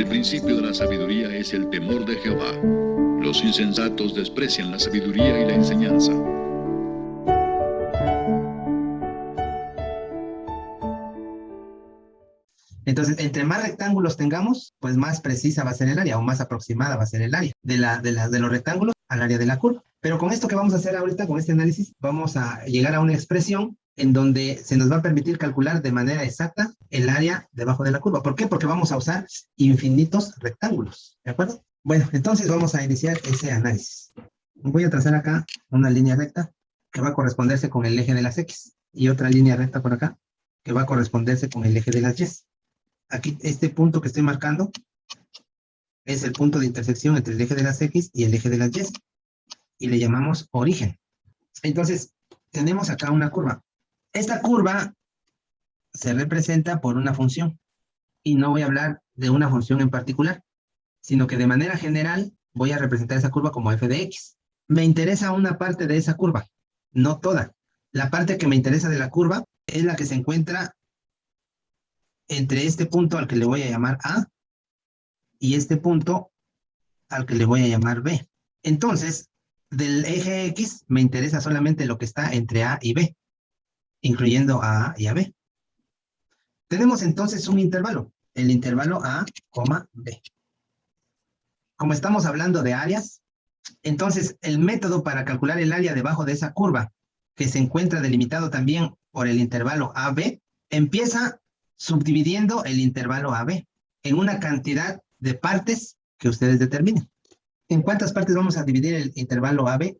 El principio de la sabiduría es el temor de Jehová. Los insensatos desprecian la sabiduría y la enseñanza. Entonces, entre más rectángulos tengamos, pues más precisa va a ser el área o más aproximada va a ser el área de los rectángulos al área de la curva. Pero con esto que vamos a hacer ahorita, con este análisis, vamos a llegar a una expresión en donde se nos va a permitir calcular de manera exacta el área debajo de la curva. ¿Por qué? Porque vamos a usar infinitos rectángulos, ¿de acuerdo? Bueno, entonces vamos a iniciar ese análisis. Voy a trazar acá una línea recta que va a corresponderse con el eje de las X y otra línea recta por acá que va a corresponderse con el eje de las Y. Aquí, este punto que estoy marcando es el punto de intersección entre el eje de las X y el eje de las Y, y le llamamos origen. Entonces, tenemos acá una curva. Esta curva se representa por una función, y no voy a hablar de una función en particular, sino que de manera general voy a representar esa curva como f de x. Me interesa una parte de esa curva, no toda. La parte que me interesa de la curva es la que se encuentra entre este punto al que le voy a llamar A y este punto al que le voy a llamar B. Entonces, del eje X me interesa solamente lo que está entre A y B, incluyendo a A y a B. Tenemos entonces un intervalo, el intervalo A, B. Como estamos hablando de áreas, entonces el método para calcular el área debajo de esa curva, que se encuentra delimitado también por el intervalo AB, empieza subdividiendo el intervalo AB en una cantidad de partes que ustedes determinen. ¿En cuántas partes vamos a dividir el intervalo AB?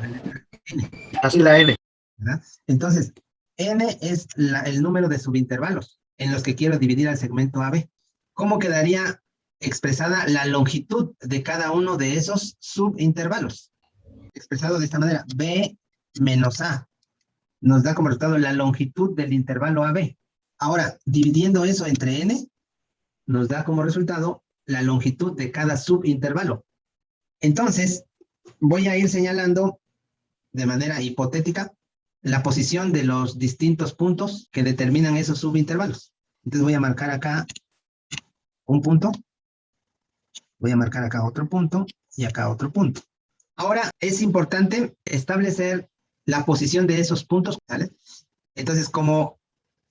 N. Así la N. ¿Verdad? Entonces, N es el número de subintervalos en los que quiero dividir al segmento AB. ¿Cómo quedaría expresada la longitud de cada uno de esos subintervalos? Expresado de esta manera, B menos A nos da como resultado la longitud del intervalo AB. Ahora, dividiendo eso entre N, nos da como resultado la longitud de cada subintervalo. Entonces, voy a ir señalando de manera hipotética la posición de los distintos puntos que determinan esos subintervalos. Entonces voy a marcar acá un punto, voy a marcar acá otro punto y acá otro punto. Ahora es importante establecer la posición de esos puntos, ¿vale? Entonces, como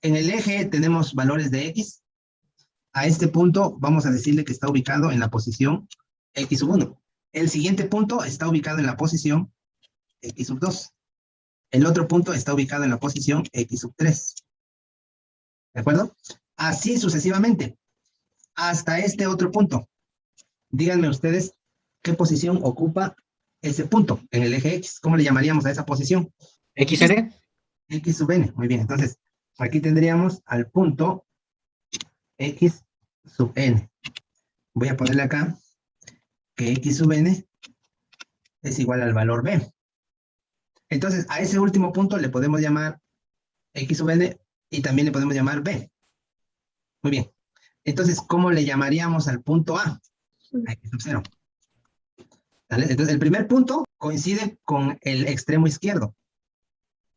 en el eje tenemos valores de X, a este punto vamos a decirle que está ubicado en la posición X sub 1. El siguiente punto está ubicado en la posición X sub 2. El otro punto está ubicado en la posición X sub 3. ¿De acuerdo? Así sucesivamente, hasta este otro punto. Díganme ustedes qué posición ocupa ese punto en el eje X. ¿Cómo le llamaríamos a esa posición? XN. X sub n. Muy bien, entonces aquí tendríamos al punto X sub n. Voy a ponerle acá que X sub n es igual al valor B. Entonces, a ese último punto le podemos llamar X sub n y también le podemos llamar B. Muy bien. Entonces, ¿cómo le llamaríamos al punto A? A X sub 0. ¿Vale? Entonces, el primer punto coincide con el extremo izquierdo.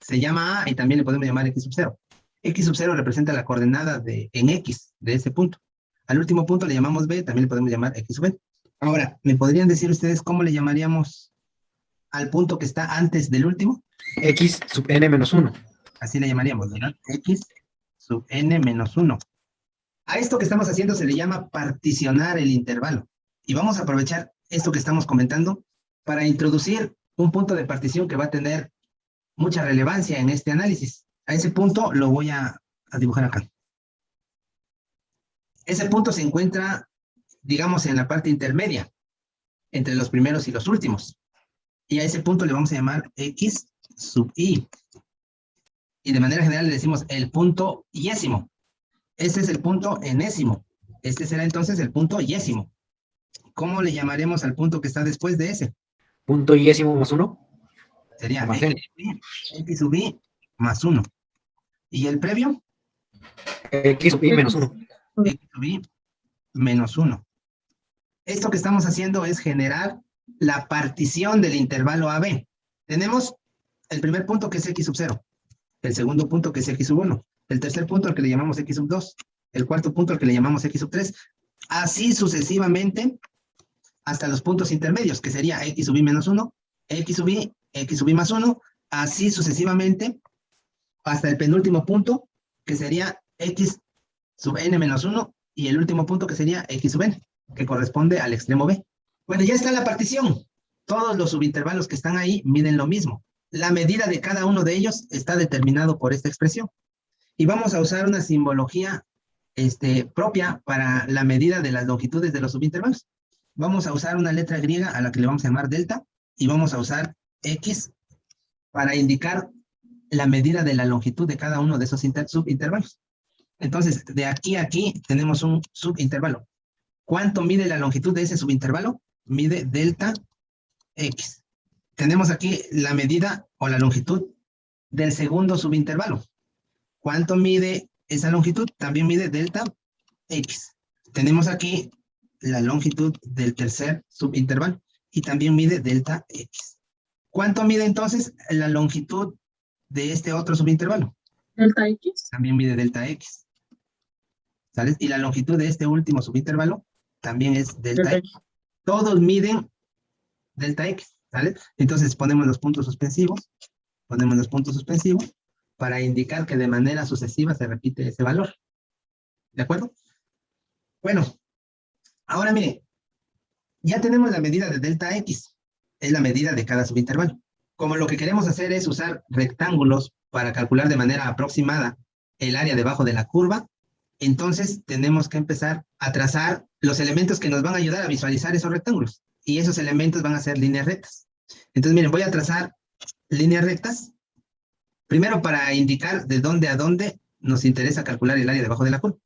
Se llama A y también le podemos llamar X sub 0. X sub 0 representa la coordenada en X de ese punto. Al último punto le llamamos B, también le podemos llamar X sub n. Ahora, ¿me podrían decir ustedes cómo le llamaríamos al punto que está antes del último? X sub N menos 1. Así le llamaríamos, ¿verdad? X sub n menos 1. A esto que estamos haciendo se le llama particionar el intervalo. Y vamos a aprovechar esto que estamos comentando para introducir un punto de partición que va a tener mucha relevancia en este análisis. A ese punto lo voy a dibujar acá. Ese punto se encuentra, digamos, en la parte intermedia, entre los primeros y los últimos. Y a ese punto le vamos a llamar X sub I. Y de manera general le decimos el punto yésimo. Este es el punto enésimo. Este será entonces el punto yésimo. ¿Cómo le llamaremos al punto que está después de ese? Punto yésimo más 1. Sería Más X sub I más 1. ¿Y el previo? X sub I menos 1. X sub I menos 1. Esto que estamos haciendo es generar la partición del intervalo AB. Tenemos el primer punto que es X sub 0. El segundo punto que es X sub 1. El tercer punto al que le llamamos X sub 2. El cuarto punto al que le llamamos X sub 3. Así sucesivamente hasta los puntos intermedios, que sería x sub i menos 1, x sub i más 1, así sucesivamente hasta el penúltimo punto, que sería x sub n menos 1, y el último punto que sería x sub n, que corresponde al extremo b. Bueno, ya está la partición. Todos los subintervalos que están ahí miden lo mismo. La medida de cada uno de ellos está determinado por esta expresión. Y vamos a usar una simbología propia para la medida de las longitudes de los subintervalos. Vamos a usar una letra griega a la que le vamos a llamar delta, y vamos a usar x para indicar la medida de la longitud de cada uno de esos subintervalos. Entonces, de aquí a aquí tenemos un subintervalo. ¿Cuánto mide la longitud de ese subintervalo? Mide delta x. Tenemos aquí la medida o la longitud del segundo subintervalo. ¿Cuánto mide esa longitud? También mide delta x. Tenemos aquí la longitud del tercer subintervalo y también mide delta x. ¿Cuánto mide entonces la longitud de este otro subintervalo? Delta X. También mide delta x. ¿Sale? Y la longitud de este último subintervalo también es delta x. Todos miden delta x, ¿sale? Entonces ponemos los puntos suspensivos para indicar que de manera sucesiva se repite ese valor. ¿De acuerdo? Bueno, ahora miren, ya tenemos la medida de delta x, es la medida de cada subintervalo. Como lo que queremos hacer es usar rectángulos para calcular de manera aproximada el área debajo de la curva, entonces tenemos que empezar a trazar los elementos que nos van a ayudar a visualizar esos rectángulos. Y esos elementos van a ser líneas rectas. Entonces, miren, voy a trazar líneas rectas. Primero para indicar de dónde a dónde nos interesa calcular el área debajo de la curva.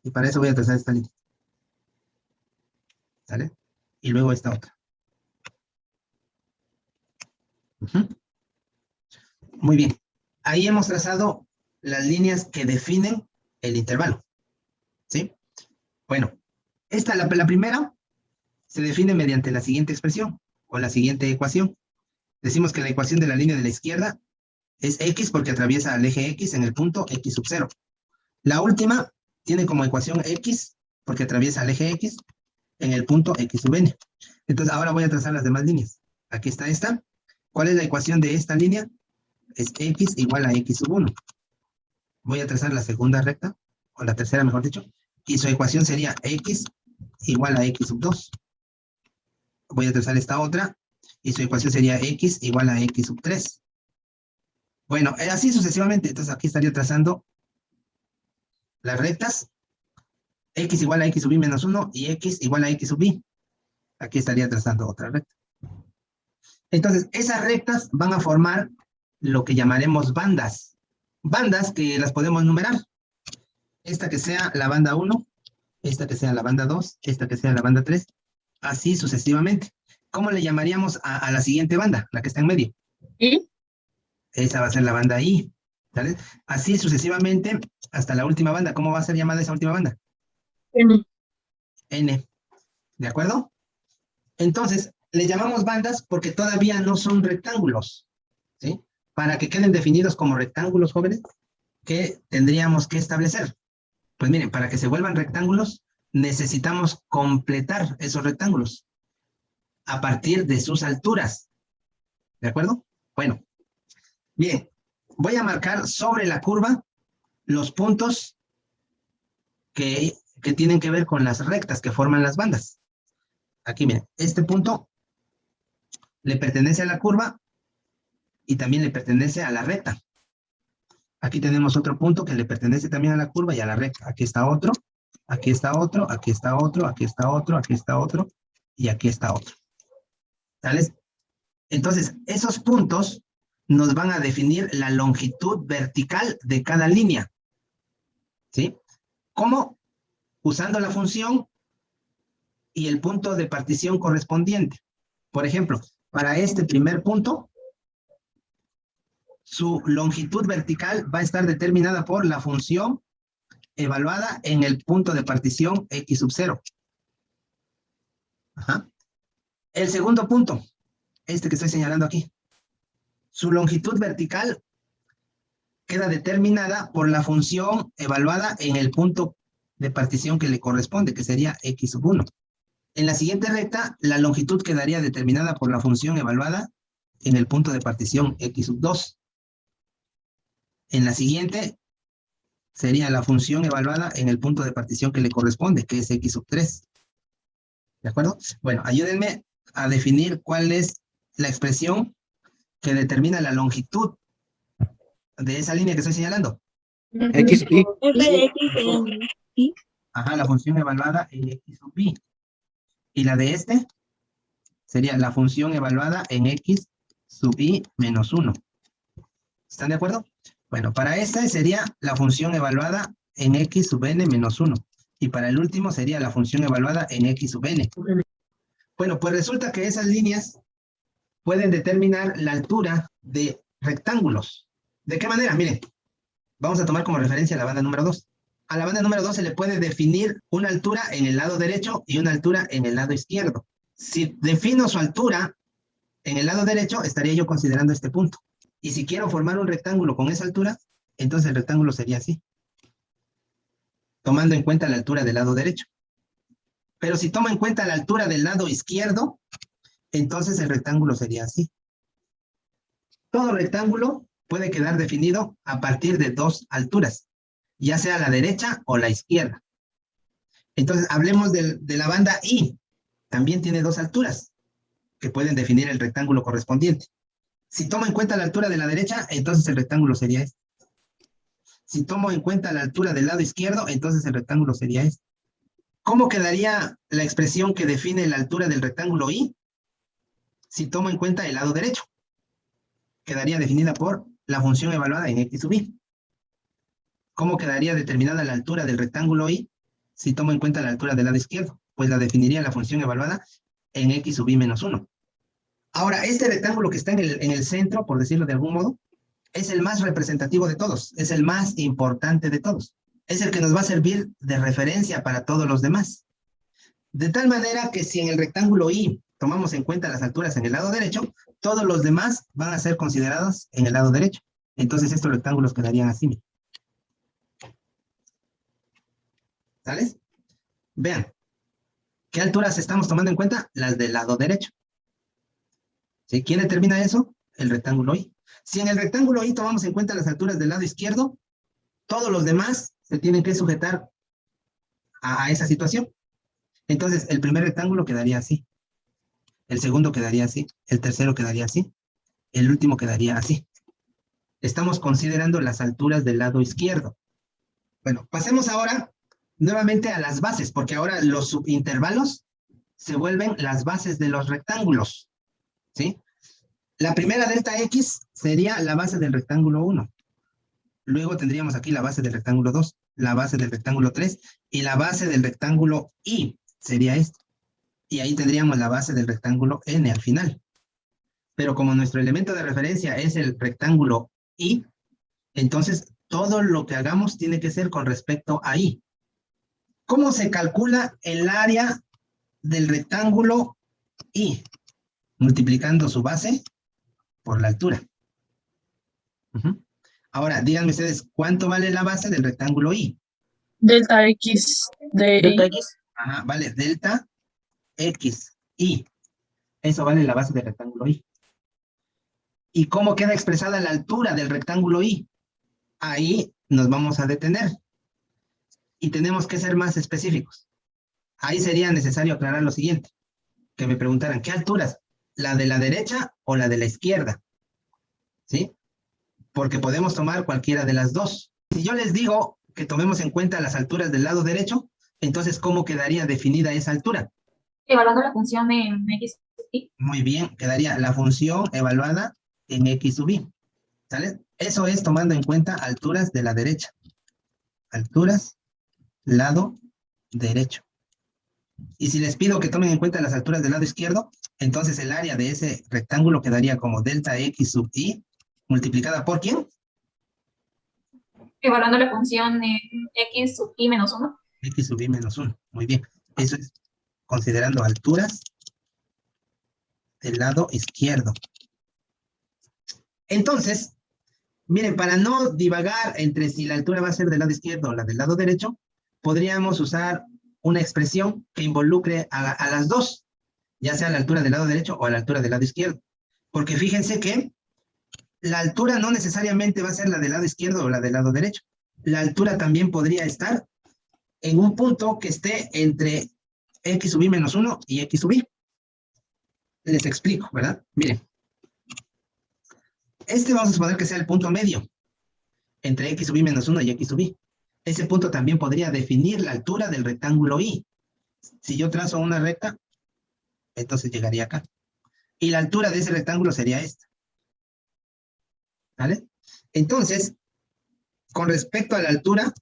Y para eso voy a trazar esta línea. ¿Sale? Y luego esta otra. Muy bien. Ahí hemos trazado las líneas que definen el intervalo. ¿Sí? Bueno, la primera se define mediante la siguiente expresión o la siguiente ecuación. Decimos que la ecuación de la línea de la izquierda es x porque atraviesa el eje x en el punto x sub 0. La última tiene como ecuación x porque atraviesa el eje x en el punto x sub n. Entonces ahora voy a trazar las demás líneas. Aquí está esta. ¿Cuál es la ecuación de esta línea? Es x igual a x sub 1. Voy a trazar la segunda recta, o la tercera mejor dicho, y su ecuación sería x igual a x sub 2. Voy a trazar esta otra, y su ecuación sería x igual a x sub 3. Bueno, así sucesivamente. Entonces aquí estaría trazando las rectas, x igual a x sub i menos 1 y x igual a x sub i. Aquí estaría trazando otra recta. Entonces, esas rectas van a formar lo que llamaremos bandas. Bandas que las podemos numerar. Esta que sea la banda 1, esta que sea la banda 2, esta que sea la banda 3, así sucesivamente. ¿Cómo le llamaríamos a la siguiente banda, la que está en medio? ¿Y? Esa va a ser la banda I, ¿sale? Así sucesivamente hasta la última banda. ¿Cómo va a ser llamada esa última banda? N. N. ¿De acuerdo? Entonces, le llamamos bandas porque todavía no son rectángulos, ¿sí? Para que queden definidos como rectángulos, jóvenes, ¿qué tendríamos que establecer? Pues miren, para que se vuelvan rectángulos, necesitamos completar esos rectángulos a partir de sus alturas. ¿De acuerdo? Bueno, bien, voy a marcar sobre la curva los puntos que tienen que ver con las rectas que forman las bandas. Aquí, miren, este punto le pertenece a la curva y también le pertenece a la recta. Aquí tenemos otro punto que le pertenece también a la curva y a la recta. Aquí está otro, aquí está otro, aquí está otro, aquí está otro, aquí está otro y aquí está otro. ¿Sales? Entonces, esos puntos nos van a definir la longitud vertical de cada línea. ¿Sí? ¿Cómo? Usando la función y el punto de partición correspondiente. Por ejemplo, para este primer punto, su longitud vertical va a estar determinada por la función evaluada en el punto de partición x sub 0. Ajá. El segundo punto, este que estoy señalando aquí, su longitud vertical queda determinada por la función evaluada en el punto de partición que le corresponde, que sería x sub 1. En la siguiente recta, la longitud quedaría determinada por la función evaluada en el punto de partición x sub 2. En la siguiente, sería la función evaluada en el punto de partición que le corresponde, que es x sub 3. ¿De acuerdo? Bueno, ayúdenme a definir cuál es la expresión que determina la longitud de esa línea que estoy señalando. X sub i. Ajá, la función evaluada en x sub i. Y la de este sería la función evaluada en x sub i menos 1. ¿Están de acuerdo? Bueno, para esta sería la función evaluada en x sub n menos 1. Y para el último sería la función evaluada en x sub n. Bueno, pues resulta que esas líneas pueden determinar la altura de rectángulos. ¿De qué manera? Miren, vamos a tomar como referencia la banda número 2. A la banda número 2 se le puede definir una altura en el lado derecho y una altura en el lado izquierdo. Si defino su altura en el lado derecho, estaría yo considerando este punto. Y si quiero formar un rectángulo con esa altura, entonces el rectángulo sería así, tomando en cuenta la altura del lado derecho. Pero si tomo en cuenta la altura del lado izquierdo, entonces el rectángulo sería así. Todo rectángulo puede quedar definido a partir de dos alturas, ya sea la derecha o la izquierda. Entonces, hablemos de la banda I. También tiene dos alturas que pueden definir el rectángulo correspondiente. Si tomo en cuenta la altura de la derecha, entonces el rectángulo sería este. Si tomo en cuenta la altura del lado izquierdo, entonces el rectángulo sería este. ¿Cómo quedaría la expresión que define la altura del rectángulo I? Si tomo en cuenta el lado derecho. Quedaría definida por la función evaluada en x sub i. ¿Cómo quedaría determinada la altura del rectángulo I si tomo en cuenta la altura del lado izquierdo? Pues la definiría la función evaluada en x sub i menos 1. Ahora, este rectángulo que está en el centro, por decirlo de algún modo, es el más representativo de todos, es el más importante de todos. Es el que nos va a servir de referencia para todos los demás. De tal manera que si en el rectángulo I tomamos en cuenta las alturas en el lado derecho, todos los demás van a ser considerados en el lado derecho. Entonces estos rectángulos quedarían así. ¿Sales? Vean, ¿qué alturas estamos tomando en cuenta? Las del lado derecho. ¿Sí? ¿Quién determina eso? El rectángulo I. Si en el rectángulo I tomamos en cuenta las alturas del lado izquierdo, todos los demás se tienen que sujetar a esa situación. Entonces, el primer rectángulo quedaría así. El segundo quedaría así. El tercero quedaría así. El último quedaría así. Estamos considerando las alturas del lado izquierdo. Bueno, pasemos ahora nuevamente a las bases, porque ahora los subintervalos se vuelven las bases de los rectángulos. ¿Sí? La primera delta X sería la base del rectángulo 1. Luego tendríamos aquí la base del rectángulo 2, la base del rectángulo 3 y la base del rectángulo I sería esto. Y ahí tendríamos la base del rectángulo N al final. Pero como nuestro elemento de referencia es el rectángulo I, entonces todo lo que hagamos tiene que ser con respecto a I. ¿Cómo se calcula el área del rectángulo I? Multiplicando su base por la altura. Ahora, díganme ustedes, ¿cuánto vale la base del rectángulo I? Delta X de Delta I. X. Ajá, vale, delta X, I. Eso vale la base del rectángulo I. ¿Y cómo queda expresada la altura del rectángulo I? Ahí nos vamos a detener. Y tenemos que ser más específicos. Ahí sería necesario aclarar lo siguiente. Que me preguntaran, ¿qué alturas? ¿La de la derecha o la de la izquierda? ¿Sí? Porque podemos tomar cualquiera de las dos. Si yo les digo que tomemos en cuenta las alturas del lado derecho, entonces, ¿cómo quedaría definida esa altura? Evaluando la función en X. Muy bien, quedaría la función evaluada en X sub i. ¿Sale? Eso es tomando en cuenta alturas de la derecha. Alturas, lado derecho. Y si les pido que tomen en cuenta las alturas del lado izquierdo, entonces el área de ese rectángulo quedaría como delta X sub i multiplicada por ¿quién? Evaluando la función en X sub I menos 1. X sub i menos 1. Muy bien. Eso es considerando alturas del lado izquierdo. Entonces, miren, para no divagar entre si la altura va a ser del lado izquierdo o la del lado derecho, podríamos usar una expresión que involucre a las dos, ya sea a la altura del lado derecho o a la altura del lado izquierdo. Porque fíjense que la altura no necesariamente va a ser la del lado izquierdo o la del lado derecho. La altura también podría estar en un punto que esté entre x sub i menos 1 y x sub i. Les explico, ¿verdad? Miren. Este vamos a suponer que sea el punto medio entre x sub i menos 1 y x sub i. Ese punto también podría definir la altura del rectángulo i. Si yo trazo una recta, entonces llegaría acá. Y la altura de ese rectángulo sería esta. ¿Vale? Entonces, con respecto a la altura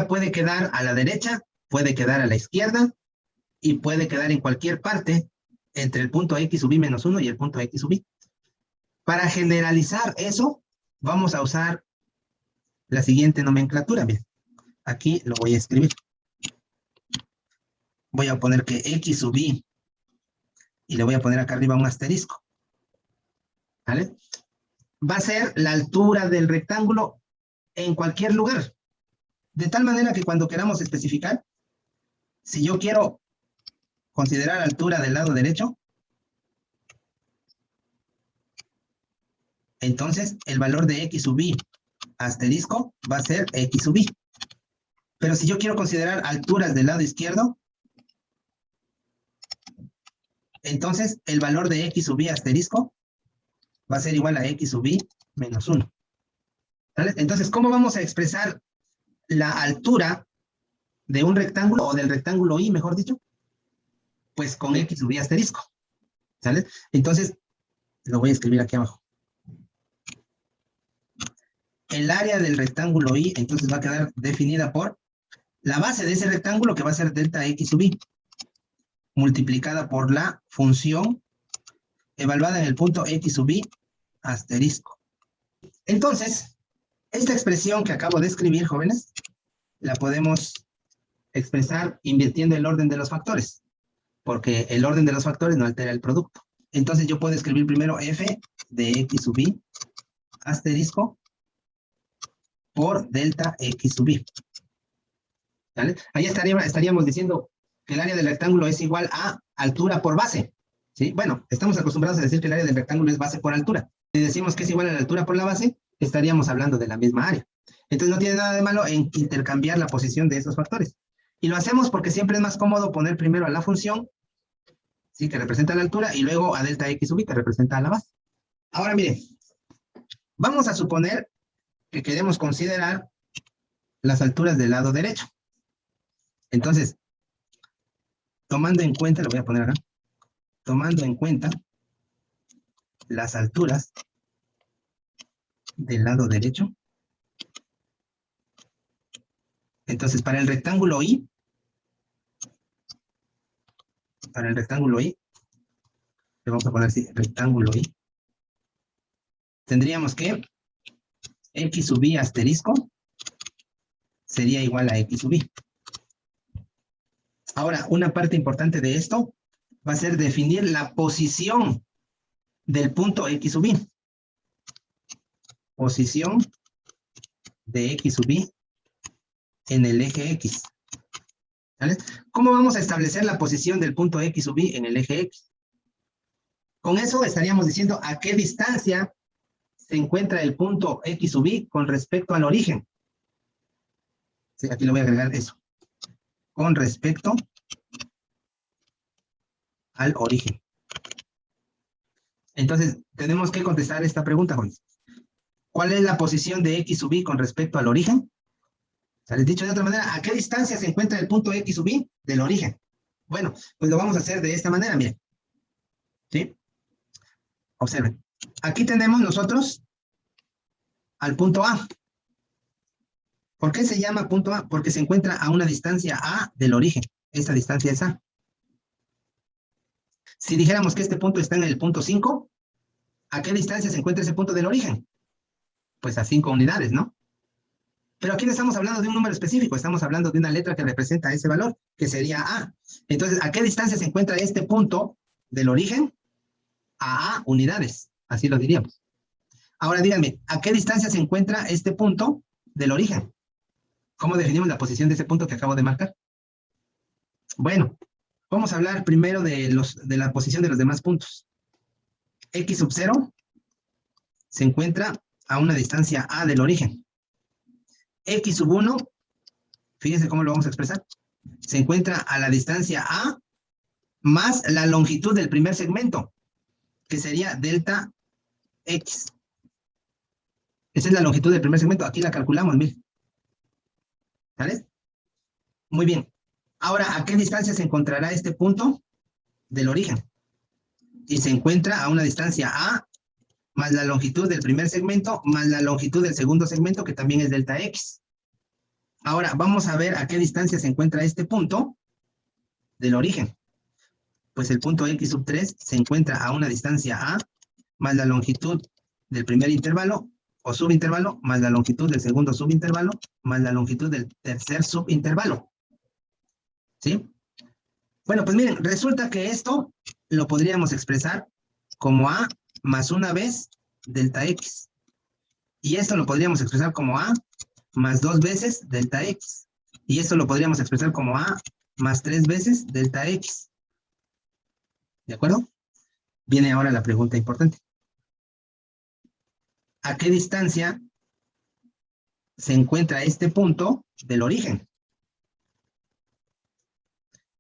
puede quedar a la derecha, puede quedar a la izquierda, y puede quedar en cualquier parte entre el punto x sub i menos 1 y el punto x sub i. Para generalizar eso, vamos a usar la siguiente nomenclatura. Bien, aquí lo voy a escribir. Voy a poner que x sub i, y le voy a poner acá arriba un asterisco. ¿Vale? Va a ser la altura del rectángulo en cualquier lugar. De tal manera que cuando queramos especificar, si yo quiero considerar la altura del lado derecho, entonces el valor de x sub i asterisco va a ser x sub i. Pero si yo quiero considerar alturas del lado izquierdo, entonces el valor de x sub i asterisco va a ser igual a x sub i menos 1. ¿Vale? Entonces, ¿cómo vamos a expresar la altura de un rectángulo, o del rectángulo i, mejor dicho? Pues con x sub i asterisco. ¿Sale? Entonces, lo voy a escribir aquí abajo. El área del rectángulo i, entonces va a quedar definida por la base de ese rectángulo, que va a ser delta x sub i, multiplicada por la función evaluada en el punto x sub i asterisco. Entonces, esta expresión que acabo de escribir, jóvenes, la podemos expresar invirtiendo el orden de los factores, porque el orden de los factores no altera el producto. Entonces yo puedo escribir primero f de x sub i asterisco por delta x sub i. ¿Vale? Ahí estaríamos diciendo que el área del rectángulo es igual a altura por base. ¿Sí? Bueno, estamos acostumbrados a decir que el área del rectángulo es base por altura. Si decimos que es igual a la altura por la base, estaríamos hablando de la misma área. Entonces no tiene nada de malo en intercambiar la posición de esos factores. Y lo hacemos porque siempre es más cómodo poner primero a la función, ¿sí?, que representa la altura, y luego a delta x sub i, que representa a la base. Ahora miren, vamos a suponer que queremos considerar las alturas del lado derecho. Entonces, tomando en cuenta, lo voy a poner acá, tomando en cuenta las alturas del lado derecho. Entonces, para el rectángulo i, le vamos a poner así, rectángulo i, tendríamos que x sub i asterisco sería igual a x sub i. Ahora, una parte importante de esto va a ser definir la posición del punto x sub i. Posición de x sub i en el eje x. ¿Vale? ¿Cómo vamos a establecer la posición del punto x sub i en el eje x? Con eso estaríamos diciendo a qué distancia se encuentra el punto x sub i con respecto al origen. Sí, aquí le voy a agregar eso. Con respecto al origen. Entonces, tenemos que contestar esta pregunta, jóvenes. ¿Cuál es la posición de x sub i con respecto al origen? O sea, les he dicho de otra manera, ¿a qué distancia se encuentra el punto x sub i del origen? Bueno, pues lo vamos a hacer de esta manera, miren. ¿Sí? Observen. Aquí tenemos nosotros al punto A. ¿Por qué se llama punto A? Porque se encuentra a una distancia A del origen. Esta distancia es A. Si dijéramos que este punto está en el punto 5, ¿a qué distancia se encuentra ese punto del origen? Pues a 5 unidades, ¿no? Pero aquí no estamos hablando de un número específico, estamos hablando de una letra que representa ese valor, que sería A. Entonces, ¿a qué distancia se encuentra este punto del origen? A unidades, así lo diríamos. Ahora díganme, ¿a qué distancia se encuentra este punto del origen? ¿Cómo definimos la posición de ese punto que acabo de marcar? Bueno, vamos a hablar primero de la posición de los demás puntos. X sub 0 se encuentra a una distancia A del origen. X sub 1, fíjense cómo lo vamos a expresar, se encuentra a la distancia A más la longitud del primer segmento, que sería delta X. Esa es la longitud del primer segmento. Aquí la calculamos, miren. ¿Vale? Muy bien. Ahora, ¿a qué distancia se encontrará este punto del origen? Y se encuentra a una distancia A más la longitud del primer segmento más la longitud del segundo segmento, que también es delta X. Ahora, vamos a ver a qué distancia se encuentra este punto del origen. Pues el punto X sub 3 se encuentra a una distancia A más la longitud del primer intervalo o subintervalo más la longitud del segundo subintervalo más la longitud del tercer subintervalo. ¿Sí? Bueno, pues miren, resulta que esto lo podríamos expresar como A más una vez delta X. Y esto lo podríamos expresar como A más 2 veces delta X. Y esto lo podríamos expresar como A más 3 veces delta X. ¿De acuerdo? Viene ahora la pregunta importante. ¿A qué distancia se encuentra este punto del origen?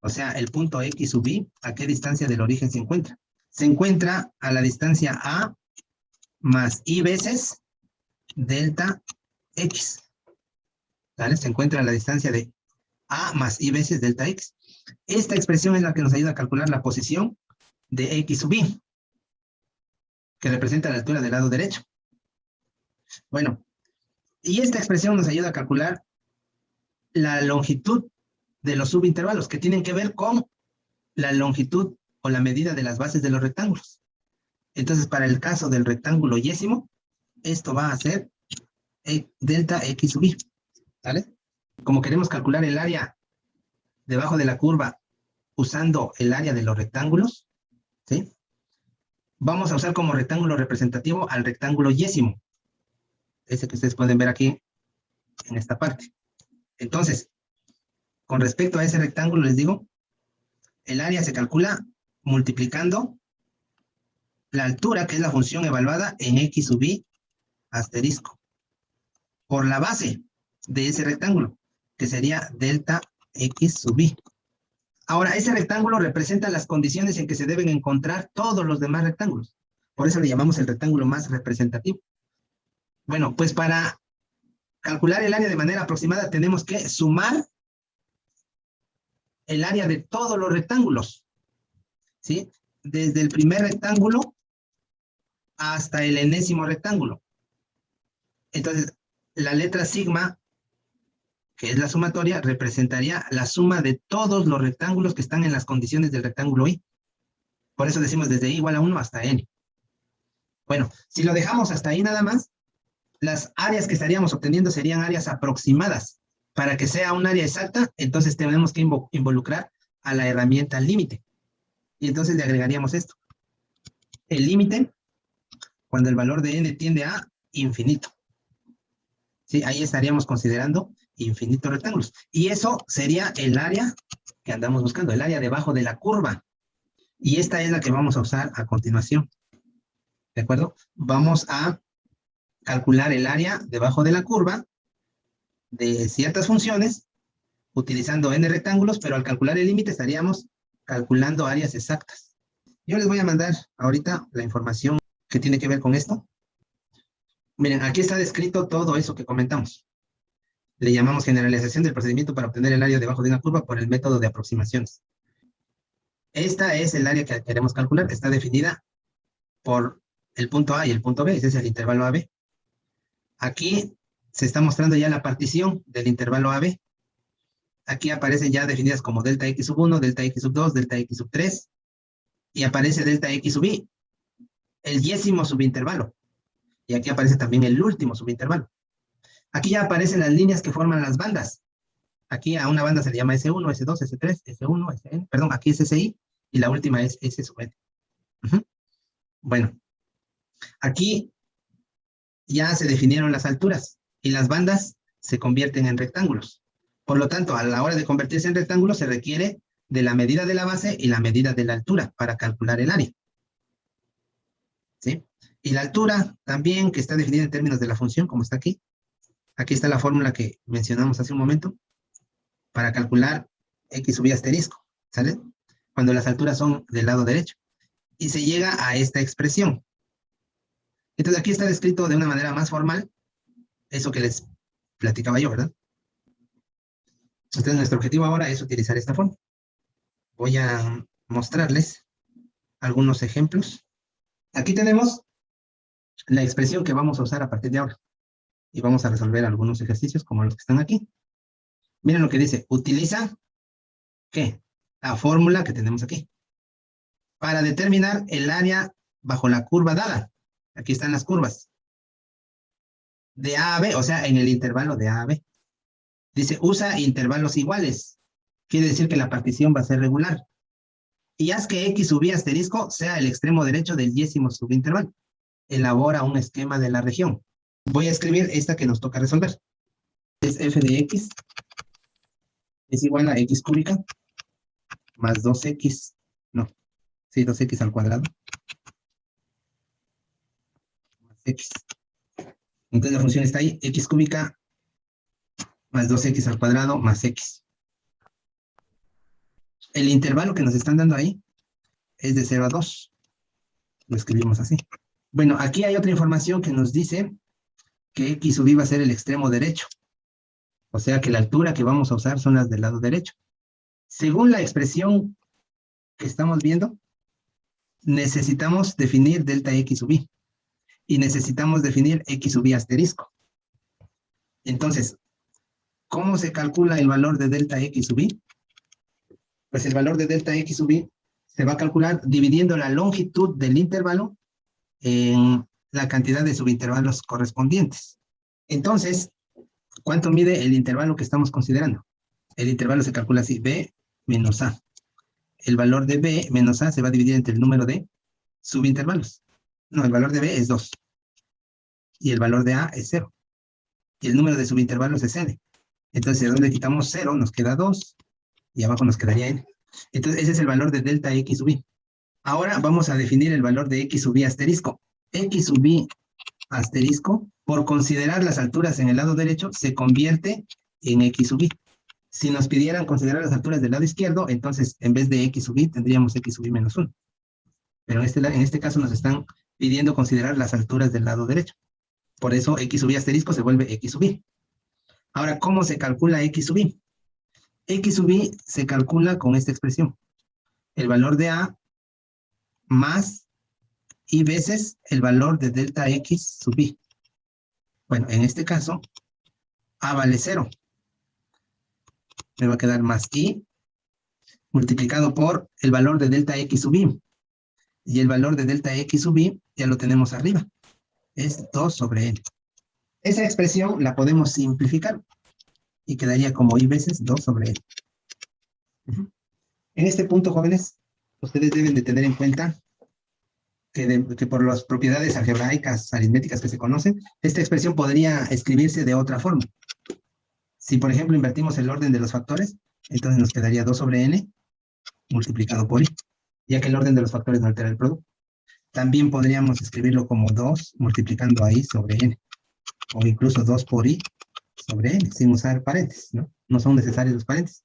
O sea, el punto X sub I, ¿a qué distancia del origen se encuentra? Se encuentra a la distancia A más I veces delta X. ¿Vale? Se encuentra a la distancia de A más I veces delta X. Esta expresión es la que nos ayuda a calcular la posición de X sub I, que representa la altura del lado derecho. Bueno, y esta expresión nos ayuda a calcular la longitud de los subintervalos, que tienen que ver con la longitud o la medida de las bases de los rectángulos. Entonces, para el caso del rectángulo yésimo, esto va a ser delta X sub I. ¿Vale? Como queremos calcular el área debajo de la curva usando el área de los rectángulos, ¿sí? Vamos a usar como rectángulo representativo al rectángulo yésimo. Ese que ustedes pueden ver aquí en esta parte. Entonces, con respecto a ese rectángulo, les digo, el área se calcula multiplicando la altura, que es la función evaluada en X sub I asterisco, por la base de ese rectángulo, que sería delta X sub I. Ahora, ese rectángulo representa las condiciones en que se deben encontrar todos los demás rectángulos. Por eso le llamamos el rectángulo más representativo. Bueno, pues para calcular el área de manera aproximada tenemos que sumar el área de todos los rectángulos, ¿sí? Desde el primer rectángulo hasta el enésimo rectángulo. Entonces, la letra sigma, que es la sumatoria, representaría la suma de todos los rectángulos que están en las condiciones del rectángulo I. Por eso decimos desde I igual a 1 hasta N. Bueno, si lo dejamos hasta ahí nada más, las áreas que estaríamos obteniendo serían áreas aproximadas. Para que sea un área exacta, entonces tenemos que involucrar a la herramienta límite. Y entonces le agregaríamos esto. El límite, cuando el valor de n tiende a infinito. ¿Sí? Ahí estaríamos considerando infinitos rectángulos. Y eso sería el área que andamos buscando, el área debajo de la curva. Y esta es la que vamos a usar a continuación. ¿De acuerdo? Vamos a calcular el área debajo de la curva de ciertas funciones, utilizando n rectángulos, pero al calcular el límite estaríamos calculando áreas exactas. Yo les voy a mandar ahorita la información que tiene que ver con esto. Miren, aquí está descrito todo eso que comentamos. Le llamamos generalización del procedimiento para obtener el área debajo de una curva por el método de aproximaciones. Esta es el área que queremos calcular. Está definida por el punto A y el punto B. Ese es el intervalo AB. Aquí se está mostrando ya la partición del intervalo AB. Aquí aparecen ya definidas como delta X sub 1, delta X sub 2, delta X sub 3. Y aparece delta X sub I, el yésimo subintervalo. Y aquí aparece también el último subintervalo. Aquí ya aparecen las líneas que forman las bandas. Aquí a una banda se le llama S1, S2, S3, S1, Sn. Perdón, aquí es SI y la última es S sub N. Bueno, aquí ya se definieron las alturas y las bandas se convierten en rectángulos. Por lo tanto, a la hora de convertirse en rectángulos se requiere de la medida de la base y la medida de la altura para calcular el área. ¿Sí? Y la altura también, que está definida en términos de la función, como está aquí. Aquí está la fórmula que mencionamos hace un momento para calcular x sub i asterisco, ¿sale? Cuando las alturas son del lado derecho. Y se llega a esta expresión. Entonces aquí está descrito de una manera más formal eso que les platicaba yo, ¿verdad? Entonces nuestro objetivo ahora es utilizar esta forma. Voy a mostrarles algunos ejemplos. Aquí tenemos la expresión que vamos a usar a partir de ahora. Y vamos a resolver algunos ejercicios como los que están aquí. Miren lo que dice. Utiliza, ¿qué? La fórmula que tenemos aquí. Para determinar el área bajo la curva dada. Aquí están las curvas. De A a B, o sea, en el intervalo de A a B. Dice, usa intervalos iguales. Quiere decir que la partición va a ser regular. Y haz que x sub i asterisco sea el extremo derecho del 10º subintervalo. Elabora un esquema de la región. Voy a escribir esta que nos toca resolver. Es f de x es igual a x cúbica más 2x, no, sí, 2x al cuadrado más x. Entonces la función está ahí, x cúbica más 2x al cuadrado más x. El intervalo que nos están dando ahí es de 0 a 2. Lo escribimos así. Bueno, aquí hay otra información que nos dice que x sub i va a ser el extremo derecho. O sea que la altura que vamos a usar son las del lado derecho. Según la expresión que estamos viendo, necesitamos definir delta x sub i. Y necesitamos definir x sub i asterisco. Entonces, ¿cómo se calcula el valor de delta x sub i? Pues el valor de delta x sub i se va a calcular dividiendo la longitud del intervalo en la cantidad de subintervalos correspondientes. Entonces, ¿cuánto mide el intervalo que estamos considerando? El intervalo se calcula así, b menos a. El valor de b menos a se va a dividir entre el número de subintervalos. No, el valor de b es 2. Y el valor de a es 0. Y el número de subintervalos es n. Entonces, de donde quitamos 0, nos queda 2. Y abajo nos quedaría n. Entonces, ese es el valor de delta x sub i. Ahora vamos a definir el valor de x sub i asterisco. X sub i asterisco, por considerar las alturas en el lado derecho, se convierte en x sub i. Si nos pidieran considerar las alturas del lado izquierdo, entonces en vez de x sub i tendríamos x sub i menos 1. Pero en este caso nos están pidiendo considerar las alturas del lado derecho. Por eso x sub i asterisco se vuelve x sub i. Ahora, ¿cómo se calcula x sub i? X sub i se calcula con esta expresión. El valor de a más y veces el valor de delta x sub i. Bueno, en este caso, a vale 0. Me va a quedar más i multiplicado por el valor de delta x sub i. Y el valor de delta x sub i ya lo tenemos arriba. Es 2 sobre n. Esa expresión la podemos simplificar. Y quedaría como i veces 2 sobre n. En este punto, jóvenes, ustedes deben de tener en cuenta que por las propiedades algebraicas, aritméticas que se conocen, esta expresión podría escribirse de otra forma. Si, por ejemplo, invertimos el orden de los factores, entonces nos quedaría 2 sobre n multiplicado por i, ya que el orden de los factores no altera el producto. También podríamos escribirlo como 2 multiplicando a i sobre n, o incluso 2 por i sobre n, sin usar paréntesis, ¿no? No son necesarios los paréntesis.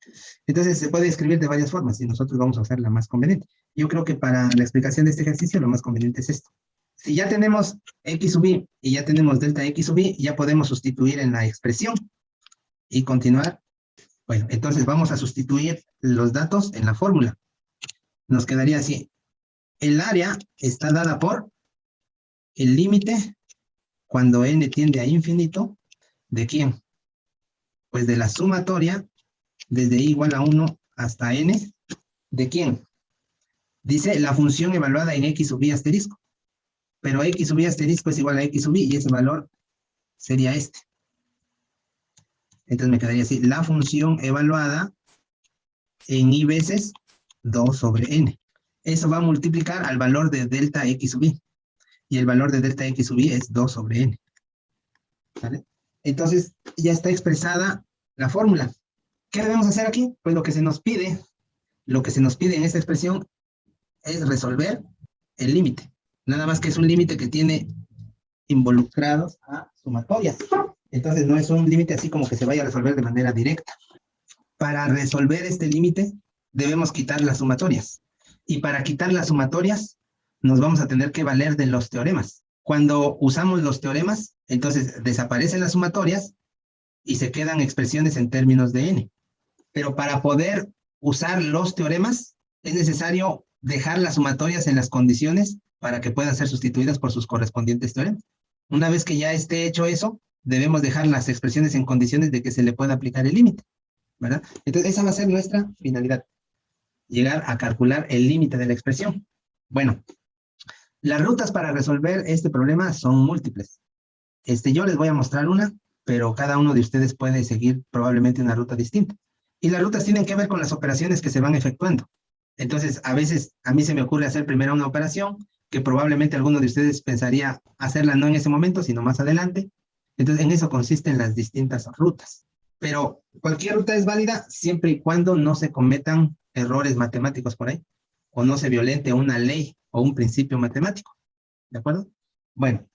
Entonces se puede escribir de varias formas y nosotros vamos a usar la más conveniente. Yo creo que para la explicación de este ejercicio lo más conveniente es esto. Si ya tenemos x sub i y ya tenemos delta x sub i, ya podemos sustituir en la expresión y continuar. Bueno, entonces vamos a sustituir los datos en la fórmula. Nos quedaría así. El área está dada por el límite cuando n tiende a infinito. ¿De quién? Pues de la sumatoria desde i igual a 1 hasta n. ¿De quién? Dice la función evaluada en x sub i asterisco. Pero x sub i asterisco es igual a x sub i y ese valor sería este. Entonces me quedaría así. La función evaluada en i veces 2 sobre n. Eso va a multiplicar al valor de delta x sub i. Y el valor de delta x sub i es 2 sobre n. ¿Vale? Entonces, ya está expresada la fórmula. ¿Qué debemos hacer aquí? Pues lo que se nos pide en esta expresión es resolver el límite. Nada más que es un límite que tiene involucrados a sumatorias. Entonces, no es un límite así como que se vaya a resolver de manera directa. Para resolver este límite, debemos quitar las sumatorias. Y para quitar las sumatorias, nos vamos a tener que valer de los teoremas. Cuando usamos los teoremas, entonces desaparecen las sumatorias y se quedan expresiones en términos de n. Pero para poder usar los teoremas, es necesario dejar las sumatorias en las condiciones para que puedan ser sustituidas por sus correspondientes teoremas. Una vez que ya esté hecho eso, debemos dejar las expresiones en condiciones de que se le pueda aplicar el límite, ¿verdad? Entonces, esa va a ser nuestra finalidad, llegar a calcular el límite de la expresión. Bueno, las rutas para resolver este problema son múltiples. Yo les voy a mostrar una, pero cada uno de ustedes puede seguir probablemente una ruta distinta. Y las rutas tienen que ver con las operaciones que se van efectuando. Entonces, a veces a mí se me ocurre hacer primero una operación que probablemente alguno de ustedes pensaría hacerla no en ese momento, sino más adelante. Entonces, en eso consisten las distintas rutas. Pero cualquier ruta es válida siempre y cuando no se cometan errores matemáticos por ahí, o no se violente una ley o un principio matemático. ¿De acuerdo? Bueno,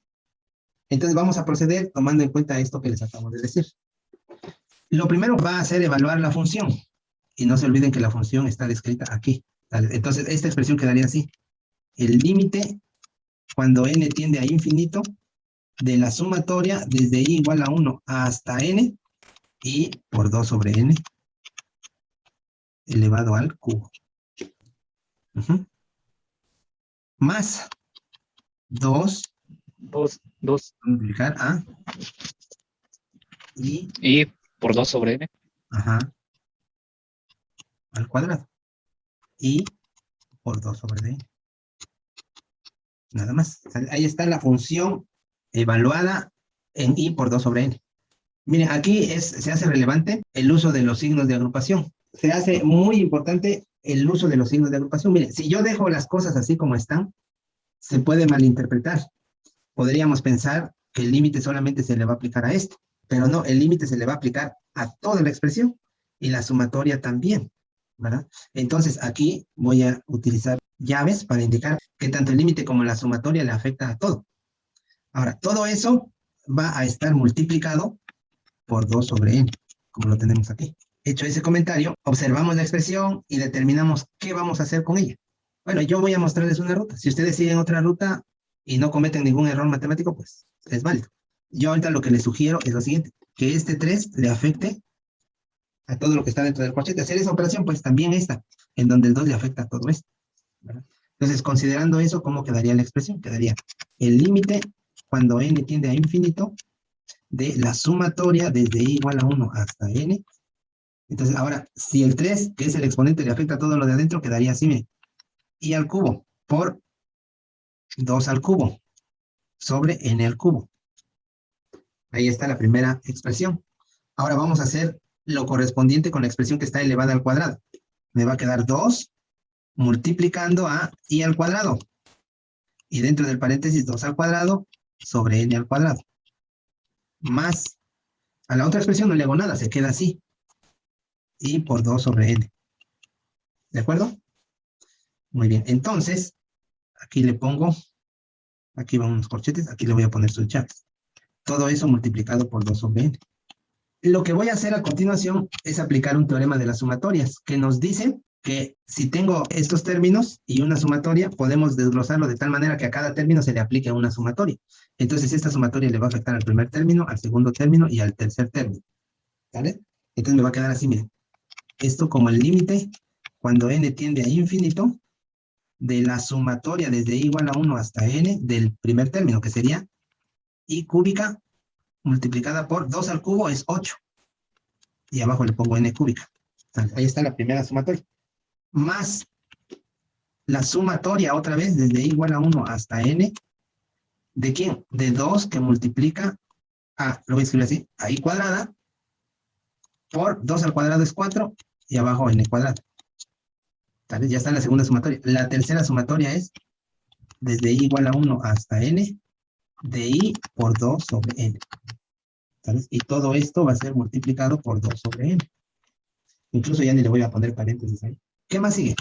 entonces vamos a proceder tomando en cuenta esto que les acabo de decir. Lo primero va a ser evaluar la función. Y no se olviden que la función está descrita aquí. Entonces, esta expresión quedaría así. El límite, cuando n tiende a infinito, de la sumatoria desde i igual a 1 hasta n, y por 2 sobre n, elevado al cubo. Más 2 multiplicar a Y por 2 sobre n. Al cuadrado. Y por 2 sobre n. Nada más. Ahí está la función evaluada en i por 2 sobre n. Miren, aquí se hace relevante el uso de los signos de agrupación. Se hace muy importante el uso de los signos de agrupación. Miren, si yo dejo las cosas así como están, se puede malinterpretar. Podríamos pensar que el límite solamente se le va a aplicar a esto, pero no, el límite se le va a aplicar a toda la expresión y la sumatoria también, ¿verdad? Entonces aquí voy a utilizar llaves para indicar que tanto el límite como la sumatoria le afecta a todo. Ahora, todo eso va a estar multiplicado por 2 sobre n, como lo tenemos aquí. Hecho ese comentario, observamos la expresión y determinamos qué vamos a hacer con ella. Bueno, yo voy a mostrarles una ruta. Si ustedes siguen otra ruta y no cometen ningún error matemático, pues es válido. Yo ahorita lo que les sugiero es lo siguiente, que este 3 le afecte a todo lo que está dentro del corchete. Hacer esa operación, pues también esta, en donde el 2 le afecta a todo esto, ¿verdad? Entonces, considerando eso, ¿cómo quedaría la expresión? Quedaría el límite cuando n tiende a infinito de la sumatoria desde i igual a 1 hasta n. Entonces, ahora, si el 3, que es el exponente, le afecta a todo lo de adentro, quedaría así, miren. I al cubo por 2 al cubo sobre n al cubo. Ahí está la primera expresión. Ahora vamos a hacer lo correspondiente con la expresión que está elevada al cuadrado. Me va a quedar 2 multiplicando a i al cuadrado. Y dentro del paréntesis 2 al cuadrado sobre n al cuadrado. Más, a la otra expresión no le hago nada, se queda así. I por 2 sobre n. ¿De acuerdo? Muy bien, entonces, aquí le pongo, aquí van unos corchetes, aquí le voy a poner sus llaves. Todo eso multiplicado por 2 sobre n. Lo que voy a hacer a continuación es aplicar un teorema de las sumatorias, que nos dice que si tengo estos términos y una sumatoria, podemos desglosarlo de tal manera que a cada término se le aplique una sumatoria. Entonces, esta sumatoria le va a afectar al primer término, al segundo término y al tercer término. ¿Vale? Entonces me va a quedar así, miren. Esto como el límite, cuando n tiende a infinito, de la sumatoria desde i igual a 1 hasta n del primer término, que sería i cúbica multiplicada por 2 al cubo es 8. Y abajo le pongo n cúbica. Ahí está la primera sumatoria. Más la sumatoria otra vez desde i igual a 1 hasta n. ¿De quién? De 2 que multiplica lo voy a escribir así, a i cuadrada por 2 al cuadrado es 4 y abajo n cuadrado. ¿Vale? Ya está la segunda sumatoria. La tercera sumatoria es desde i igual a 1 hasta n de i por 2 sobre n. ¿sabes? Y todo esto va a ser multiplicado por 2 sobre n. Incluso ya ni le voy a poner paréntesis ahí. ¿Qué más sigue?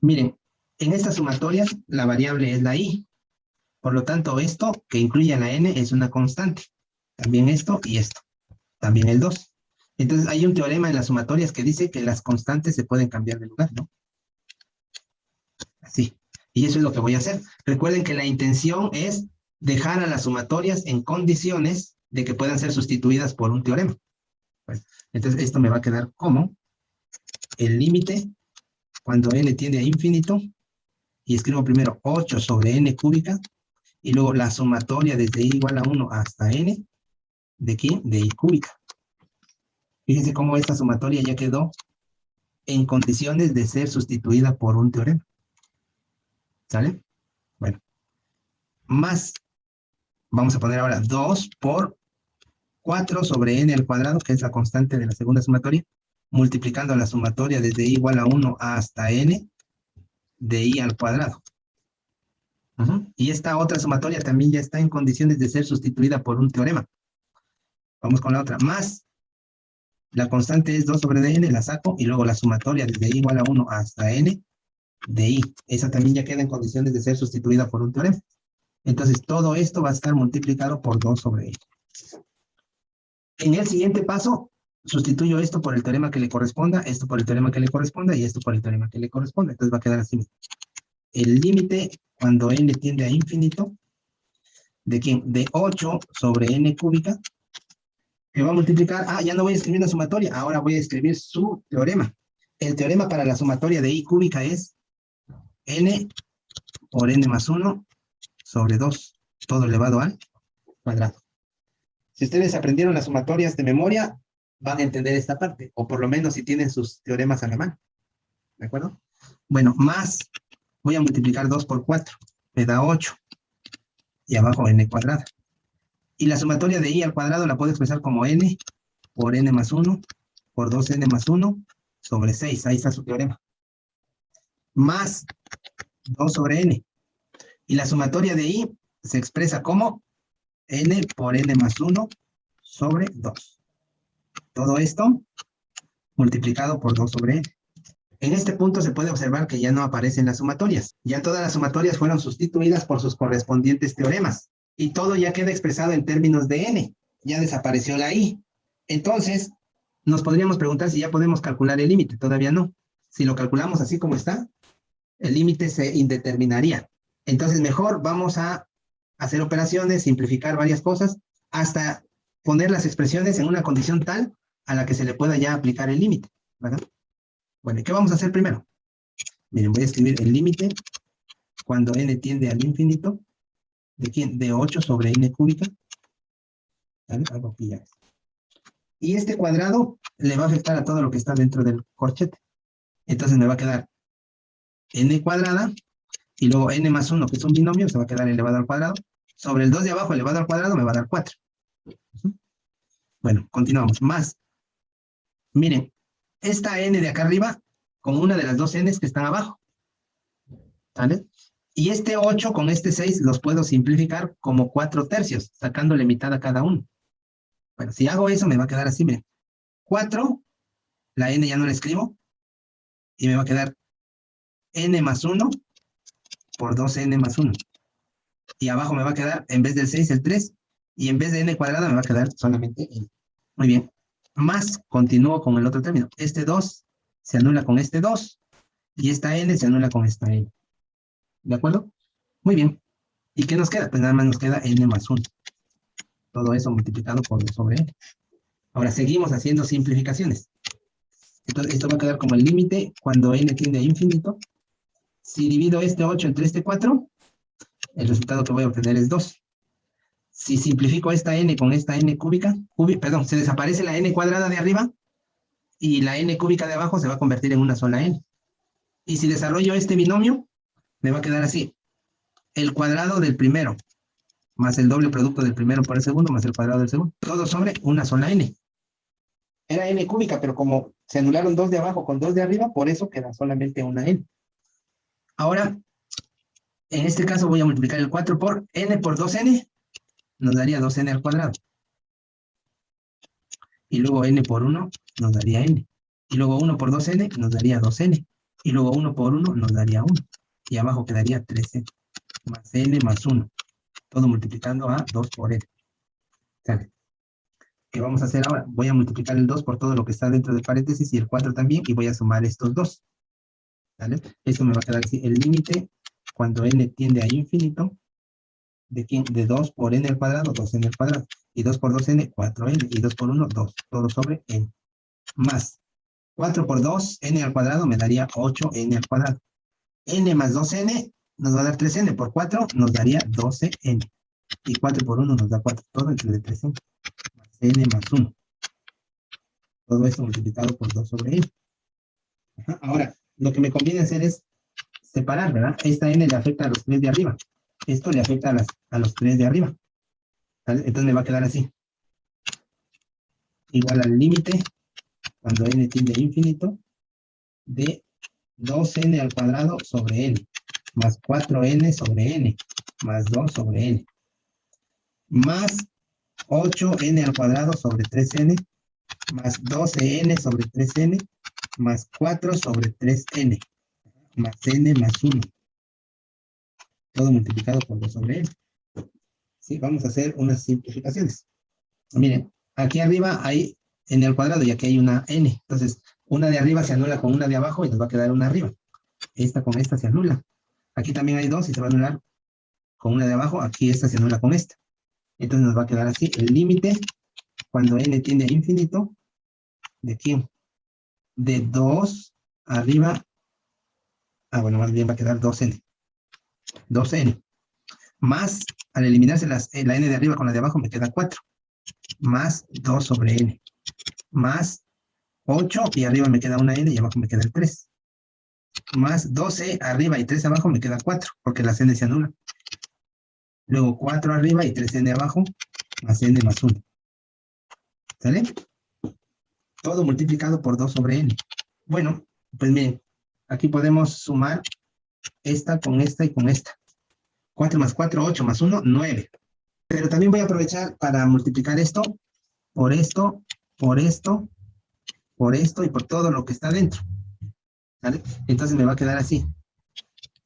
Miren, en estas sumatorias la variable es la i. Por lo tanto, esto que incluye a la n es una constante. También esto y esto. También el 2. Entonces, hay un teorema en las sumatorias que dice que las constantes se pueden cambiar de lugar, ¿no? Así. Y eso es lo que voy a hacer. Recuerden que la intención es dejar a las sumatorias en condiciones de que puedan ser sustituidas por un teorema. Pues, entonces, esto me va a quedar como el límite cuando n tiende a infinito, y escribo primero 8 sobre n cúbica, y luego la sumatoria desde i igual a 1 hasta n, ¿de quién? De i cúbica. Fíjense cómo esta sumatoria ya quedó en condiciones de ser sustituida por un teorema. ¿Sale? Bueno. Más, vamos a poner ahora 2 por 4 sobre n al cuadrado, que es la constante de la segunda sumatoria, multiplicando la sumatoria desde i igual a 1 hasta n de i al cuadrado. Y esta otra sumatoria también ya está en condiciones de ser sustituida por un teorema. Vamos con la otra. Más, la constante es 2 sobre dn, la saco, y luego la sumatoria desde i igual a 1 hasta n de i. Esa también ya queda en condiciones de ser sustituida por un teorema. Entonces, todo esto va a estar multiplicado por 2 sobre n. En el siguiente paso, sustituyo esto por el teorema que le corresponda, esto por el teorema que le corresponda, y esto por el teorema que le corresponda. Entonces va a quedar así. El límite cuando n tiende a infinito, ¿de quién? De 8 sobre n cúbica, que va a multiplicar, ya no voy a escribir la sumatoria, ahora voy a escribir su teorema. El teorema para la sumatoria de i cúbica es n por n más 1 sobre 2, todo elevado al cuadrado. Si ustedes aprendieron las sumatorias de memoria, van a entender esta parte, o por lo menos si tienen sus teoremas a la mano. ¿De acuerdo? Bueno, más, voy a multiplicar 2 por 4, me da 8, y abajo n cuadrada. Y la sumatoria de i al cuadrado la puedo expresar como n por n más 1 por 2n más 1 sobre 6. Ahí está su teorema. Más 2 sobre n. Y la sumatoria de i se expresa como n por n más 1 sobre 2. Todo esto multiplicado por 2 sobre n. En este punto se puede observar que ya no aparecen las sumatorias. Ya todas las sumatorias fueron sustituidas por sus correspondientes teoremas. Y todo ya queda expresado en términos de n. Ya desapareció la i. Entonces, nos podríamos preguntar si ya podemos calcular el límite. Todavía no. Si lo calculamos así como está, el límite se indeterminaría. Entonces, mejor vamos a hacer operaciones, simplificar varias cosas, hasta poner las expresiones en una condición tal a la que se le pueda ya aplicar el límite, ¿verdad? Bueno, ¿qué vamos a hacer primero? Miren, voy a escribir el límite cuando n tiende al infinito. ¿De quién? De 8 sobre n cúbica. ¿Vale? Algo aquí ya es. Y este cuadrado le va a afectar a todo lo que está dentro del corchete. Entonces me va a quedar n cuadrada, y luego n más 1, que es un binomio, se va a quedar elevado al cuadrado. Sobre el 2 de abajo elevado al cuadrado me va a dar 4. Bueno, continuamos. Más. Miren, esta n de acá arriba con una de las dos n's que están abajo. ¿Vale? Y este 8 con este 6 los puedo simplificar como 4 tercios, sacándole mitad a cada uno. Bueno, si hago eso me va a quedar así, miren. 4, la n ya no la escribo, y me va a quedar n más 1 por 2n más 1. Y abajo me va a quedar, en vez del 6, el 3, y en vez de n cuadrada me va a quedar solamente n. Muy bien. Más, continúo con el otro término. Este 2 se anula con este 2, y esta n se anula con esta n. ¿De acuerdo? Muy bien. ¿Y qué nos queda? Pues nada más nos queda n más 1. Todo eso multiplicado por 2 sobre n. Ahora seguimos haciendo simplificaciones. Entonces esto va a quedar como el límite cuando n tiende a infinito. Si divido este 8 entre este 4, el resultado que voy a obtener es 2. Si simplifico esta n con esta n cúbica, se desaparece la n cuadrada de arriba, y la n cúbica de abajo se va a convertir en una sola n. Y si desarrollo este binomio, me va a quedar así. El cuadrado del primero, más el doble producto del primero por el segundo, más el cuadrado del segundo. Todo sobre una sola n. Era n cúbica, pero como se anularon 2 de abajo con 2 de arriba, por eso queda solamente una n. Ahora, en este caso voy a multiplicar el 4 por n por 2n. Nos daría 2n al cuadrado. Y luego n por 1 nos daría n. Y luego 1 por 2n nos daría 2n. Y luego 1 por 1 nos daría 1. Y abajo quedaría 3n. Más n más 1. Todo multiplicando a 2 por n. ¿Sale? ¿Qué vamos a hacer ahora? Voy a multiplicar el 2 por todo lo que está dentro del paréntesis y el 4 también. Y voy a sumar estos dos. ¿Vale? Esto me va a quedar así. El límite cuando n tiende a infinito. ¿De quién? De 2 por n al cuadrado, 2n al cuadrado. Y 2 por 2n, 4n. Y 2 por 1, 2. Todo sobre n. Más 4 por 2, n al cuadrado me daría 8n al cuadrado. N más 2n nos va a dar 3n. Por 4 nos daría 12n. Y 4 por 1 nos da 4. Todo entre de 3n. Más n más 1. Todo esto multiplicado por 2 sobre n. Ajá. Ahora, lo que me conviene hacer es separar, ¿verdad? Esta n le afecta a los 3 de arriba. Esto le afecta a los 3 de arriba. ¿Vale? Entonces me va a quedar así. Igual al límite, cuando n tiende a infinito, de 2n al cuadrado sobre n, más 4n sobre n, más 2 sobre n, más 8n al cuadrado sobre 3n, más 12n sobre 3n, más 4 sobre 3n, más n más 1. Todo multiplicado por 2 sobre n. Sí, vamos a hacer unas simplificaciones. Miren, aquí arriba hay n al cuadrado y aquí hay una n. Entonces, una de arriba se anula con una de abajo y nos va a quedar una arriba. Esta con esta se anula. Aquí también hay 2 y se va a anular con una de abajo. Aquí esta se anula con esta. Entonces nos va a quedar así. El límite, cuando n tiende a infinito, ¿de quién? De 2 arriba. Bueno, más bien va a quedar 2n. 2n. Más, al eliminarse la n de arriba con la de abajo, me queda 4. Más 2 sobre n. Más 8 y arriba me queda una n y abajo me queda el 3. Más 12 arriba y 3 abajo me queda 4, porque las n se anulan. Luego 4 arriba y 3n abajo, más n más 1. ¿Sale? Todo multiplicado por 2 sobre n. Bueno, pues miren, aquí podemos sumar esta con esta y con esta. 4 más 4, 8 más 1, 9. Pero también voy a aprovechar para multiplicar esto, por esto, por esto, por esto y por todo lo que está dentro. ¿Vale? Entonces me va a quedar así.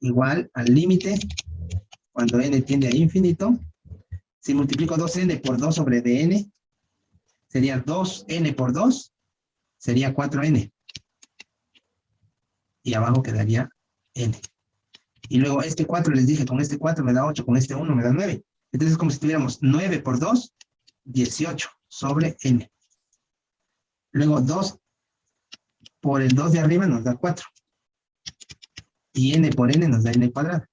Igual al límite, cuando n tiende a infinito, si multiplico 2n por 2 sobre dn, sería 2n por 2, sería 4n. Y abajo quedaría n. Y luego este 4, les dije, con este 4 me da 8, con este 1 me da 9. Entonces es como si tuviéramos 9 por 2, 18 sobre n. Luego 2 por el 2 de arriba nos da 4. Y n por n nos da n cuadrado.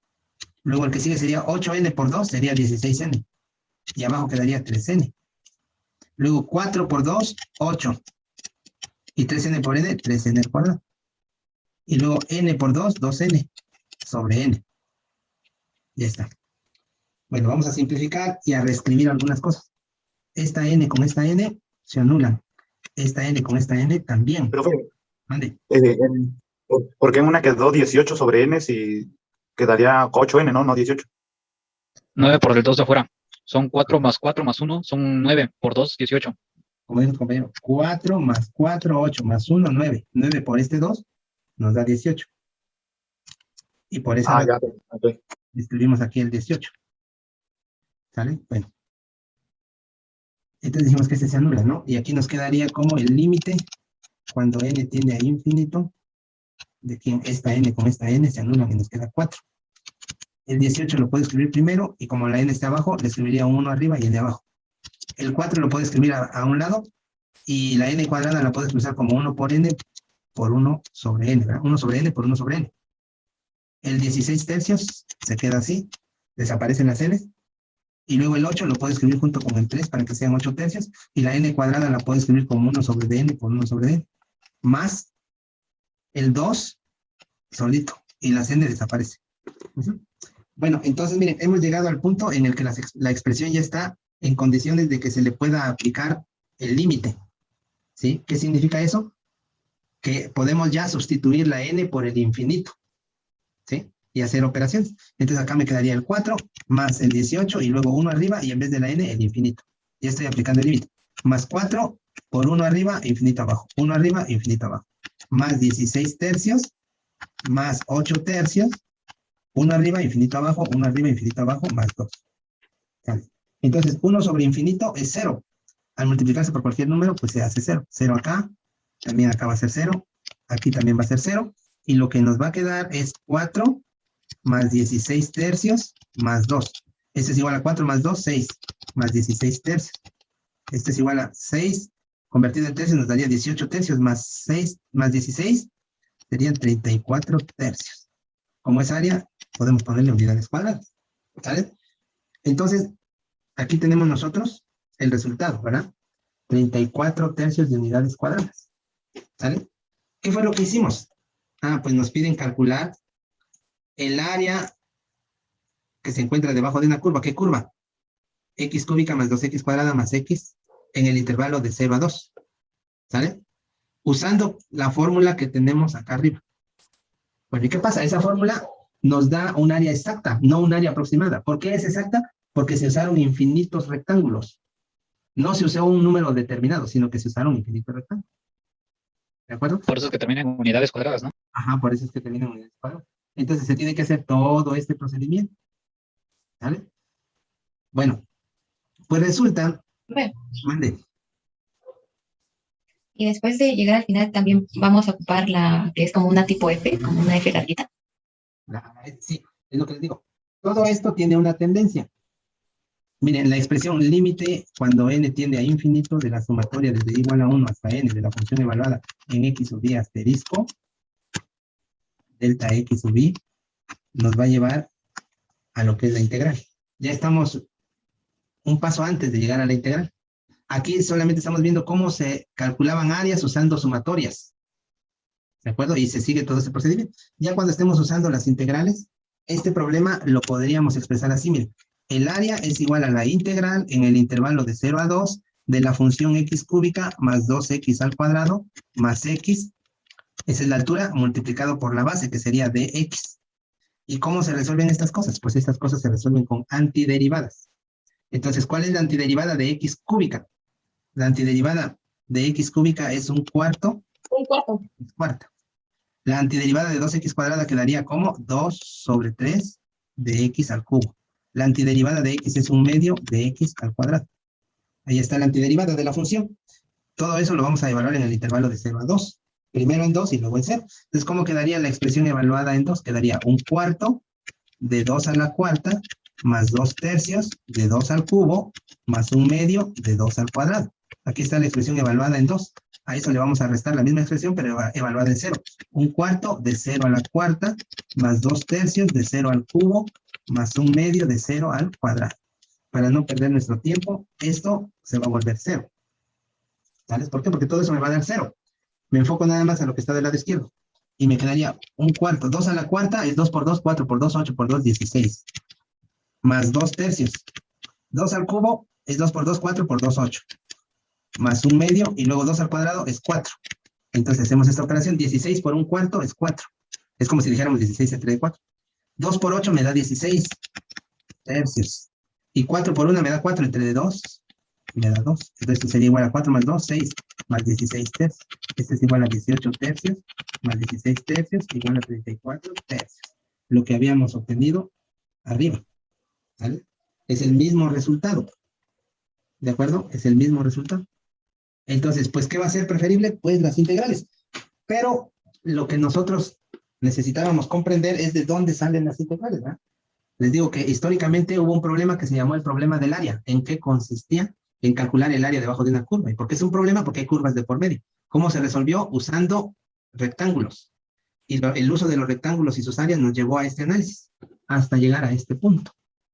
Luego el que sigue sería 8n por 2, sería 16n. Y abajo quedaría 3n. Luego 4 por 2, 8. Y 3n por n, 3n al cuadrado. Y luego n por 2, 2n sobre n. Ya está. Bueno, vamos a simplificar y a reescribir algunas cosas. Esta n con esta n se anulan. Esta n con esta n también. Profe, Mande. ¿por qué en una quedó 18 sobre n si quedaría 8n, no? No 18. 9 por el 2 de afuera. Son 4 más 4 más 1. Son 9 por 2, 18. Como dijo el compañero, 4 más 4, 8 más 1, 9. 9 por este 2 nos da 18. Y por esa Ya, ok. escribimos aquí el 18. ¿Sale? Bueno. Entonces dijimos que este se anula, ¿no? Y aquí nos quedaría como el límite cuando n tiende a infinito, de que esta n con esta n se anulan y nos queda 4. El 18 lo puedo escribir primero y como la n está abajo, le escribiría un 1 arriba y el de abajo. El 4 lo puedo escribir a un lado y la n cuadrada la puedo expresar como 1 por n por 1 sobre n, ¿verdad? 1 sobre n por 1 sobre n. El 16 tercios se queda así, desaparecen las n's. Y luego el 8 lo puedo escribir junto con el 3 para que sean 8 tercios. Y la n cuadrada la puedo escribir como 1 sobre dn por 1 sobre n. Más el 2 solito. Y la n desaparece. Bueno, entonces miren, hemos llegado al punto en el que la expresión ya está en condiciones de que se le pueda aplicar el límite. ¿Sí? ¿Qué significa eso? Que podemos ya sustituir la n por el infinito. ¿Sí? Y hacer operaciones. Entonces acá me quedaría el 4 más el 18 y luego 1 arriba y en vez de la n el infinito. Ya estoy aplicando el límite. Más 4 por 1 arriba, infinito abajo. 1 arriba, infinito abajo. Más 16 tercios, más 8 tercios. 1 arriba, infinito abajo, 1 arriba, infinito abajo, más 2. ¿Sale? Entonces, 1 sobre infinito es 0. Al multiplicarse por cualquier número, pues se hace 0. 0 acá, también acá va a ser 0. Aquí también va a ser 0. Y lo que nos va a quedar es 4 más 16 tercios más 2. Este es igual a 4 más 2, 6. Más 16 tercios. Este es igual a 6. Convertido en tercios nos daría 18 tercios más 6 más 16. Serían 34 tercios. Como es área, podemos ponerle unidades cuadradas. ¿Sale? Entonces, aquí tenemos nosotros el resultado, ¿verdad? 34 tercios de unidades cuadradas. ¿Sale? ¿Qué fue lo que hicimos? Pues nos piden calcular el área que se encuentra debajo de una curva. ¿Qué curva? X cúbica más 2x cuadrada más x en el intervalo de 0 a 2. ¿Sale? Usando la fórmula que tenemos acá arriba. Bueno, ¿y qué pasa? Esa fórmula nos da un área exacta, no un área aproximada. ¿Por qué es exacta? Porque se usaron infinitos rectángulos. No se usó un número determinado, sino que se usaron infinitos rectángulos. ¿De acuerdo? Por eso es que termina en unidades cuadradas, ¿no? Ajá, por eso es que terminan unidades cuadradas. Entonces se tiene que hacer todo este procedimiento. ¿Vale? Bueno, pues resulta... Bueno, Mande. y después de llegar al final también vamos a ocupar la que es como una tipo F, como una F larguita. Sí, es lo que les digo. Todo esto tiene una tendencia. Miren, la expresión límite cuando n tiende a infinito de la sumatoria desde igual a 1 hasta n de la función evaluada en x sub i asterisco delta x sub i nos va a llevar a lo que es la integral. Ya estamos un paso antes de llegar a la integral. Aquí solamente estamos viendo cómo se calculaban áreas usando sumatorias. ¿De acuerdo? Y se sigue todo ese procedimiento. Ya cuando estemos usando las integrales, este problema lo podríamos expresar así, miren. El área es igual a la integral en el intervalo de 0 a 2 de la función x cúbica más 2x al cuadrado más x. Esa es la altura multiplicado por la base, que sería dx. ¿Y cómo se resuelven estas cosas? Pues estas cosas se resuelven con antiderivadas. Entonces, ¿cuál es la antiderivada de x cúbica? La antiderivada de x cúbica es un cuarto. Un cuarto. Es cuarta. La antiderivada de 2x cuadrada quedaría como 2 sobre 3 de x al cubo. La antiderivada de x es un medio de x al cuadrado. Ahí está la antiderivada de la función. Todo eso lo vamos a evaluar en el intervalo de 0 a 2. Primero en 2 y luego en 0. Entonces, ¿cómo quedaría la expresión evaluada en 2? Quedaría un cuarto de 2 a la cuarta más 2 tercios de 2 al cubo más un medio de 2 al cuadrado. Aquí está la expresión evaluada en 2. A eso le vamos a restar la misma expresión, pero evaluada en 0. Un cuarto de 0 a la cuarta más 2 tercios de 0 al cubo más un medio de 0 al cuadrado. Para no perder nuestro tiempo, esto se va a volver 0. ¿Sabes por qué? Porque todo eso me va a dar 0. Me enfoco nada más a lo que está del lado izquierdo. Y me quedaría un cuarto. 2 a la cuarta es 2 por 2, 4 por 2, 8 por 2, 16. Más 2 tercios. 2 al cubo es 2 por 2, 4 por 2, 8. Más un medio y luego 2 al cuadrado es 4. Entonces hacemos esta operación. 16 por un cuarto es 4. Es como si dijéramos 16 entre 4. 2 por 8 me da 16 tercios. Y 4 por 1 me da 4 entre 2. Me da 2. Entonces esto sería igual a 4 más 2, 6 más 16 tercios. Este es igual a 18 tercios más 16 tercios igual a 34 tercios. Lo que habíamos obtenido arriba. ¿Vale? Es el mismo resultado. ¿De acuerdo? Es el mismo resultado. Entonces, pues, ¿qué va a ser preferible? Pues las integrales. Pero lo que nosotros necesitábamos comprender es de dónde salen las integrales, ¿verdad? Les digo que históricamente hubo un problema que se llamó el problema del área. ¿En qué consistía? En calcular el área debajo de una curva. ¿Y por qué es un problema? Porque hay curvas de por medio. ¿Cómo se resolvió? Usando rectángulos. Y el uso de los rectángulos y sus áreas nos llevó a este análisis, hasta llegar a este punto.